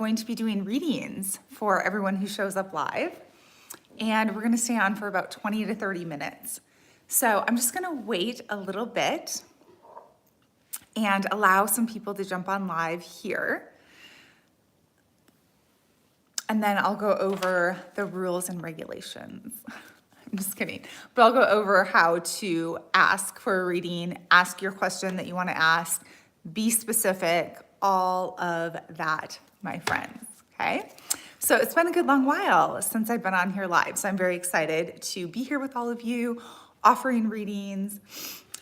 going to be doing readings for everyone who shows up live. And we're going to stay on for about 20 to 30 minutes. So I'm just going to wait a little bit and allow some people to jump on live here. And then I'll go over the rules and regulations. I'm just kidding. But I'll go over how to ask for a reading, ask your question that you want to ask, be specific, all of that, my friends, okay? So it's been a good long while since I've been on here live. So I'm very excited to be here with all of you, offering readings.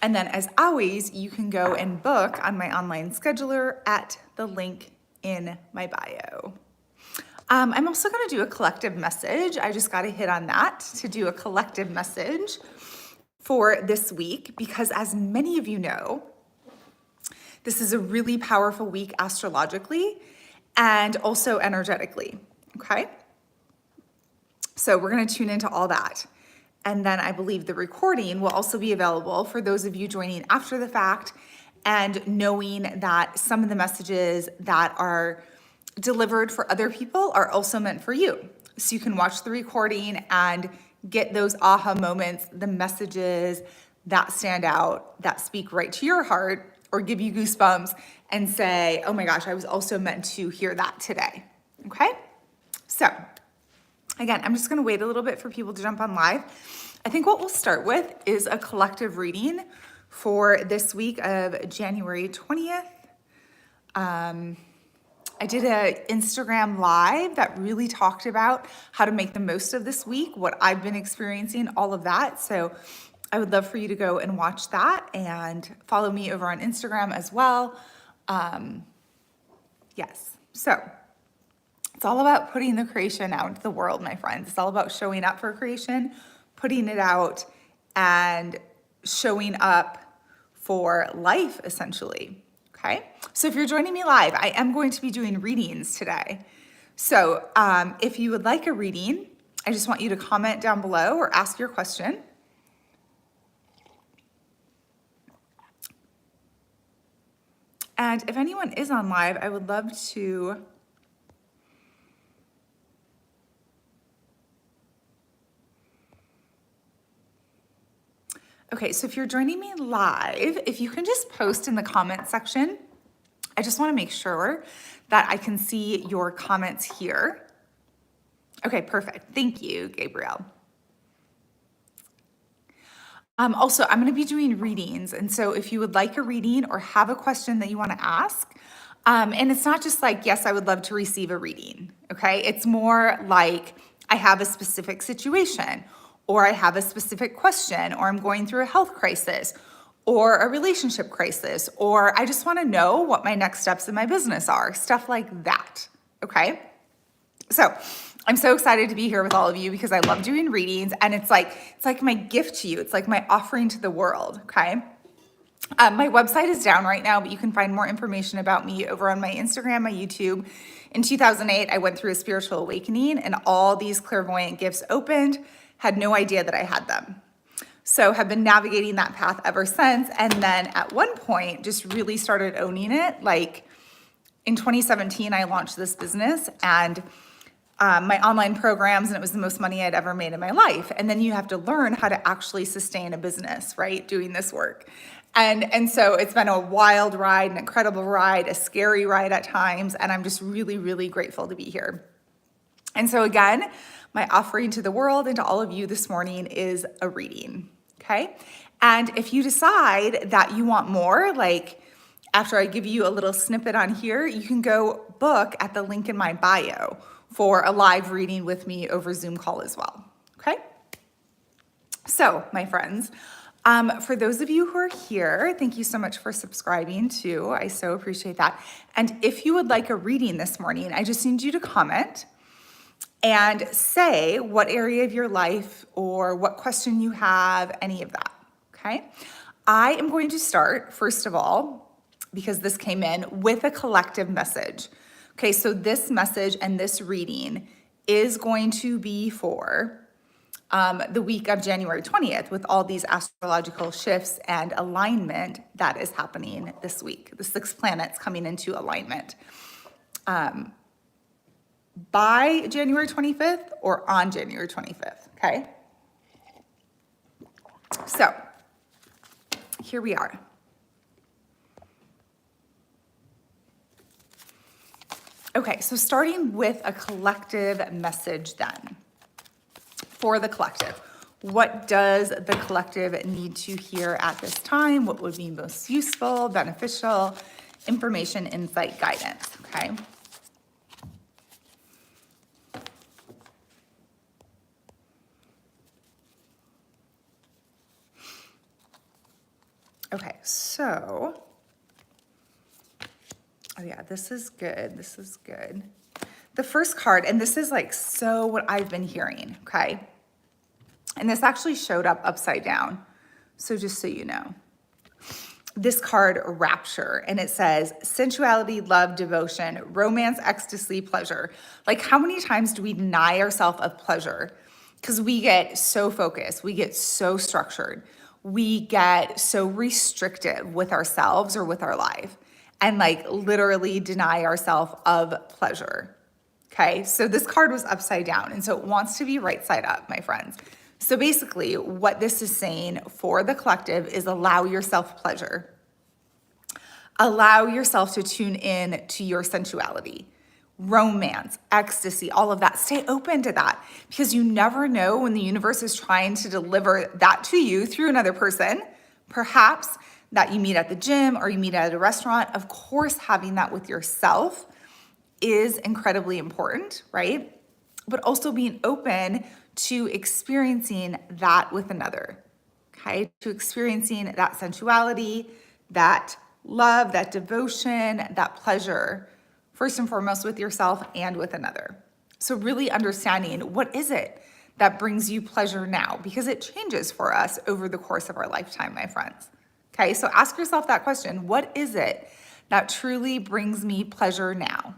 And then as always, you can go and book on my online scheduler at the link in my bio. I'm also going to do a collective message. I just got to hit on that to do a collective message for this week because as many of you know, this is a really powerful week astrologically and also energetically, okay? So we're going to tune into all that. And then I believe the recording will also be available for those of you joining after the fact and knowing that some of the messages that are delivered for other people are also meant for you. So you can watch the recording and get those aha moments, the messages that stand out, that speak right to your heart or give you goosebumps and say, oh my gosh, I was also meant to hear that today, okay? So again, I'm just gonna wait a little bit for people to jump on live. I think what we'll start with is a collective reading for this week of January 20th. I did an Instagram live that really talked about how to make the most of this week, what I've been experiencing, all of that. So I would love for you to go and watch that and follow me over on Instagram as well. Yes, so it's all about putting the creation out into the world, my friends. It's all about showing up for creation, putting it out, and showing up for life, essentially. Okay, so if you're joining me live, I am going to be doing readings today. So if you would like a reading, I just want you to comment down below or ask your question. And if anyone is on live, I would love to okay, so if you're joining me live, if you can just post in the comment section, I just want to make sure that I can see your comments here. Okay, perfect. Thank you, Gabrielle. Also, I'm going to be doing readings. And so if you would like a reading or have a question that you want to ask, and it's not just like, yes, I would love to receive a reading. Okay, it's more like I have a specific situation, or I have a specific question, or I'm going through a health crisis, or a relationship crisis, or I just want to know what my next steps in my business are, stuff like that, okay? So I'm so excited to be here with all of you because I love doing readings, and it's like my gift to you. It's like my offering to the world, okay? My website is down right now, but you can find more information about me over on my Instagram, my YouTube. In 2008, I went through a spiritual awakening, and all these clairvoyant gifts opened. Had no idea that I had them. So have been navigating that path ever since. And then at one point, just really started owning it. Like in 2017, I launched this business and my online programs, and it was the most money I'd ever made in my life. And then you have to learn how to actually sustain a business, right? Doing this work. And so it's been a wild ride, an incredible ride, a scary ride at times. And I'm just really, really grateful to be here. And so again, my offering to the world and to all of you this morning is a reading, okay? And if you decide that you want more, like after I give you a little snippet on here, you can go book at the link in my bio for a live reading with me over Zoom call as well, okay? So, my friends, for those of you who are here, thank you so much for subscribing too. I so appreciate that. And if you would like a reading this morning, I just need you to comment and say what area of your life or what question you have, any of that, okay? I am going to start, first of all, because this came in, with a collective message. Okay, so this message and this reading is going to be for the week of January 20th with all these astrological shifts and alignment that is happening this week. The 6 planets coming into alignment. by January 25th or on January 25th, okay? So here we are. Okay, so starting with a collective message then. For the collective, what does the collective need to hear at this time? What would be most useful, beneficial, information, insight, guidance, okay? Okay, so, oh yeah, this is good, this is good. The first card, and this is like so what I've been hearing, okay? And this actually showed up upside down, so just so you know. This card, Rapture, and it says sensuality, love, devotion, romance, ecstasy, pleasure. Like how many times do we deny ourselves of pleasure? Because we get so focused, we get so structured, we get so restrictive with ourselves or with our life, and like literally deny ourselves of pleasure. Okay, so this card was upside down, and so it wants to be right side up, my friends. So basically, what this is saying for the collective is allow yourself pleasure. Allow yourself to tune in to your sensuality, romance, ecstasy, all of that. Stay open to that because you never know when the universe is trying to deliver that to you through another person, perhaps that you meet at the gym or you meet at a restaurant. Of course, having that with yourself is incredibly important, right? But also being open to experiencing that with another, okay? To experiencing that sensuality, that love, that devotion, that pleasure, first and foremost with yourself and with another. So really understanding what is it that brings you pleasure now, because it changes for us over the course of our lifetime, my friends. Okay, so ask yourself that question. What is it that truly brings me pleasure now?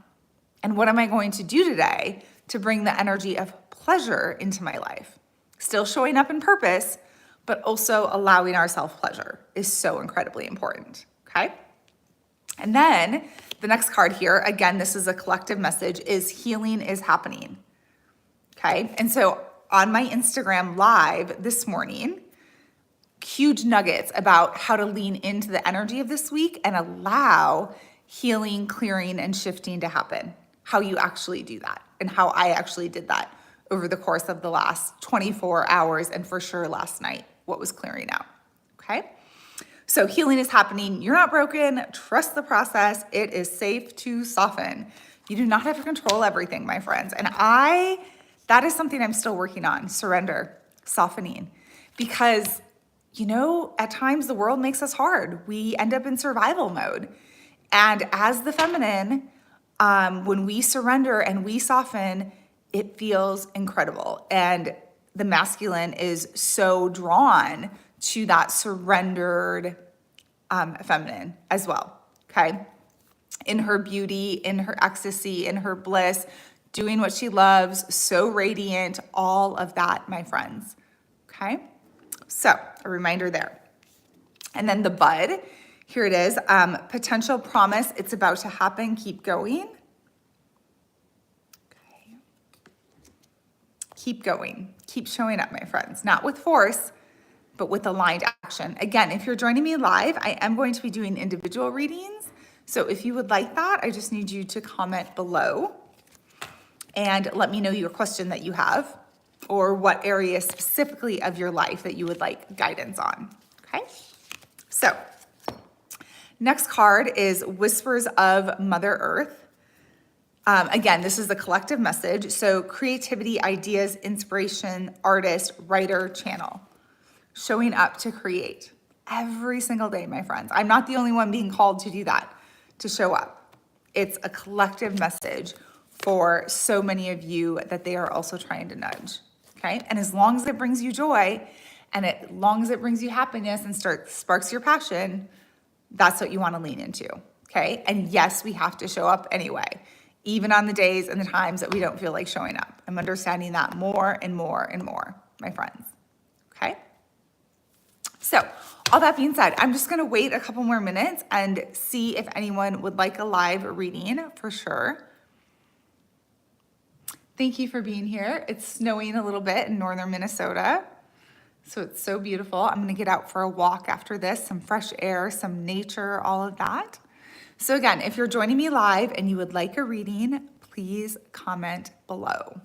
And what am I going to do today to bring the energy of pleasure into my life? Still showing up in purpose, but also allowing ourselves pleasure is so incredibly important, okay? And then the next card here, again, this is a collective message, is healing is happening, okay? And so on my Instagram live this morning, huge nuggets about how to lean into the energy of this week and allow healing, clearing, and shifting to happen. How you actually do that and how I actually did that over the course of the last 24 hours and for sure last night, what was clearing out, okay? So healing is happening. You're not broken. Trust the process. It is safe to soften. You do not have to control everything, my friends. And that is something I'm still working on, surrender, softening, because, you know, at times the world makes us hard. We end up in survival mode. And as the feminine, when we surrender and we soften, it feels incredible. And the masculine is so drawn to that surrendered feminine as well, okay? In her beauty, in her ecstasy, in her bliss, doing what she loves, so radiant, all of that, my friends, okay? So a reminder there. And then the bud, here it is, potential promise, it's about to happen, keep going. Okay. Keep going, keep showing up, my friends, not with force, but with aligned action. Again, if you're joining me live, I am going to be doing individual readings. So if you would like that, I just need you to comment below and let me know your question that you have or what area specifically of your life that you would like guidance on, okay? So next card is Whispers of Mother Earth. Again, this is a collective message. So creativity, ideas, inspiration, artist, writer, channel. Showing up to create every single day, my friends. I'm not the only one being called to do that, to show up. It's a collective message for so many of you that they are also trying to nudge, okay? And as long as it brings you joy and as long as it brings you happiness and sparks your passion, that's what you want to lean into, okay? And yes, we have to show up anyway, even on the days and the times that we don't feel like showing up. I'm understanding that more and more and more, my friends, okay? So all that being said, I'm just gonna wait a couple more minutes and see if anyone would like a live reading for sure. Thank you for being here. It's snowing a little bit in northern Minnesota, so it's so beautiful. I'm gonna get out for a walk after this, some fresh air, some nature, all of that. So again, if you're joining me live and you would like a reading, please comment below.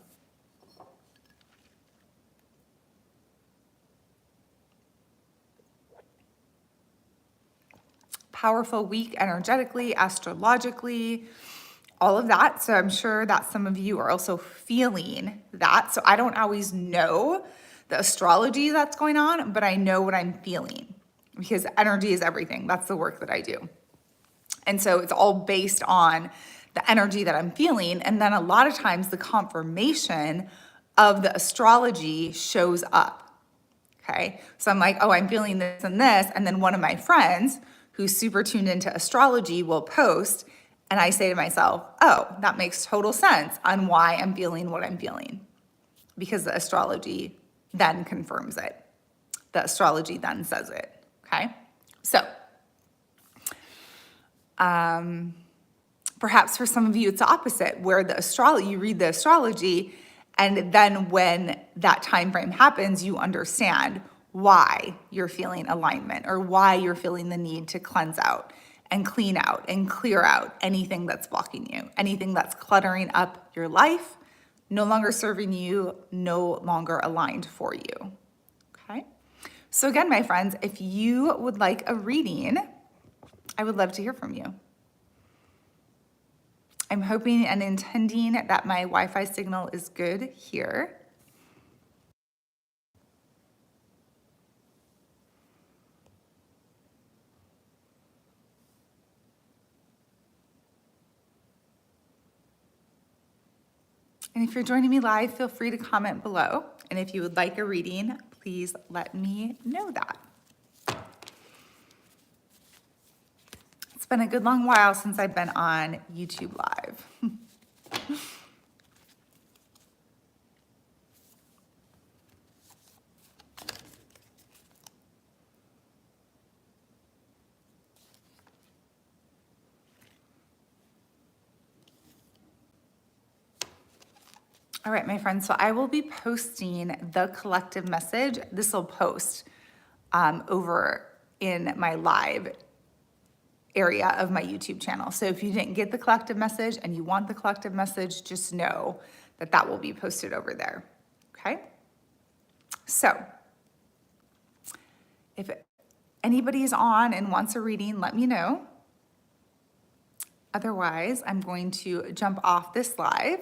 Powerful week energetically, astrologically, all of that. So I'm sure that some of you are also feeling that. So I don't always know the astrology that's going on, but I know what I'm feeling because energy is everything. That's the work that I do. And so it's all based on the energy that I'm feeling. And then a lot of times the confirmation of the astrology shows up. Okay. So I'm like, oh, I'm feeling this and this. And then one of my friends who's super tuned into astrology will post. And I say to myself, oh, that makes total sense on why I'm feeling what I'm feeling. Because the astrology then confirms it. The astrology then says it. Okay. So perhaps for some of you, it's the opposite, where you read the astrology, and then when that time frame happens, you understand why you're feeling alignment or why you're feeling the need to cleanse out and clean out and clear out anything that's blocking you, anything that's cluttering up your life, no longer serving you, no longer aligned for you. Okay. So again, my friends, if you would like a reading, I would love to hear from you. I'm hoping and intending that my Wi-Fi signal is good here. And if you're joining me live, feel free to comment below. And if you would like a reading, please let me know that. It's been a good long while since I've been on YouTube Live. All right, my friends, so I will be posting the collective message. This will post over in my live area of my YouTube channel. So if you didn't get the collective message and you want the collective message, just know that that will be posted over there. Okay. So if anybody is on and wants a reading, let me know. Otherwise, I'm going to jump off this live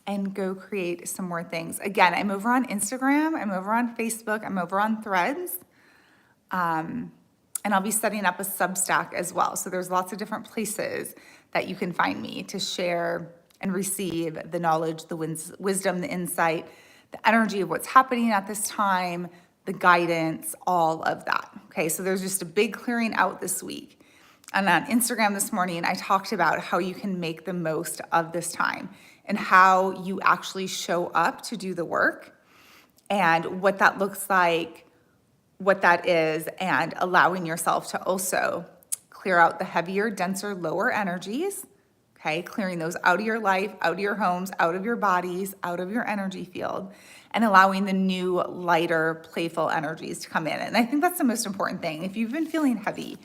and go create some more things. Again, I'm over on Instagram, I'm over on Facebook, I'm over on Threads. And I'll be setting up a Substack as well. So there's lots of different places that you can find me to share and receive the knowledge, the wisdom, the insight, the energy of what's happening at this time, the guidance, all of that. Okay, so there's just a big clearing out this week. And on Instagram this morning, I talked about how you can make the most of this time and how you actually show up to do the work and what that looks like, what that is, and allowing yourself to also clear out the heavier, denser, lower energies, okay? Clearing those out of your life, out of your homes, out of your bodies, out of your energy field, and allowing the new, lighter, playful energies to come in. And I think that's the most important thing. If you've been feeling heavy,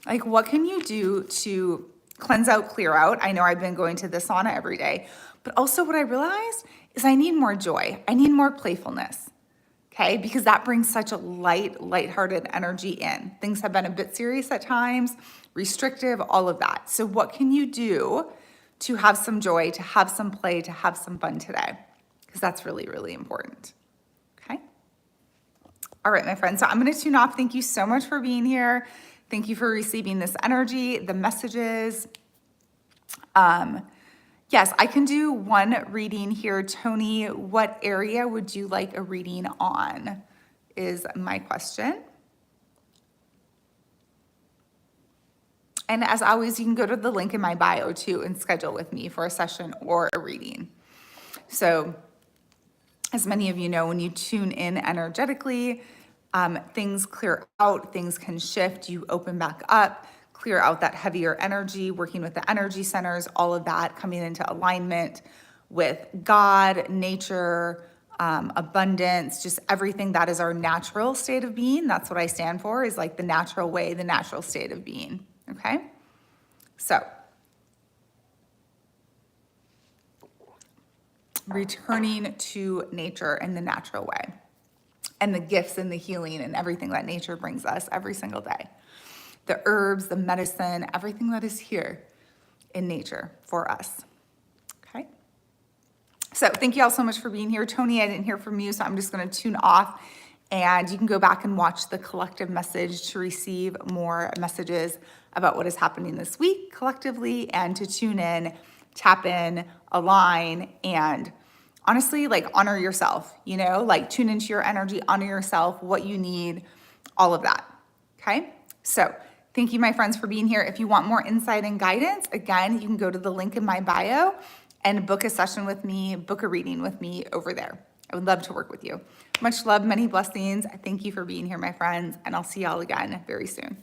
like what can you do to cleanse out, clear out? I know I've been going to the sauna every day, but also what I realized is I need more joy. I need more playfulness. Okay, because that brings such a lighthearted energy in. Things have been a bit serious at times, restrictive, all of that. So what can you do to have some joy, to have some play, to have some fun today? Because that's really, really important. Okay. All right, my friends, so I'm going to tune off. Thank you so much for being here. Thank you for receiving this energy, the messages. Yes, I can do one reading here. Tony, what area would you like a reading on is my question. And as always, you can go to the link in my bio too and schedule with me for a session or a reading. So as many of you know, when you tune in energetically, things clear out, things can shift, you open back up, clear out that heavier energy, working with the energy centers, all of that coming into alignment with God, nature, abundance, just everything that is our natural state of being. That's what I stand for, is like the natural way, the natural state of being, okay? So, returning to nature in the natural way, and the gifts and the healing and everything that nature brings us every single day. The herbs, the medicine, everything that is here in nature for us. Okay? So thank you all so much for being here. Tony, I didn't hear from you, so I'm just going to tune off, and you can go back and watch the collective message to receive more messages about what is happening this week collectively, and to tune in, tap in, align, and honestly, like, honor yourself, you know, like, tune into your energy, honor yourself, what you need, all of that. Okay? So thank you, my friends, for being here. If you want more insight and guidance, again, you can go to the link in my bio and book a session with me, book a reading with me over there. I would love to work with you. Much love, many blessings. Thank you for being here, my friends, and I'll see y'all again very soon.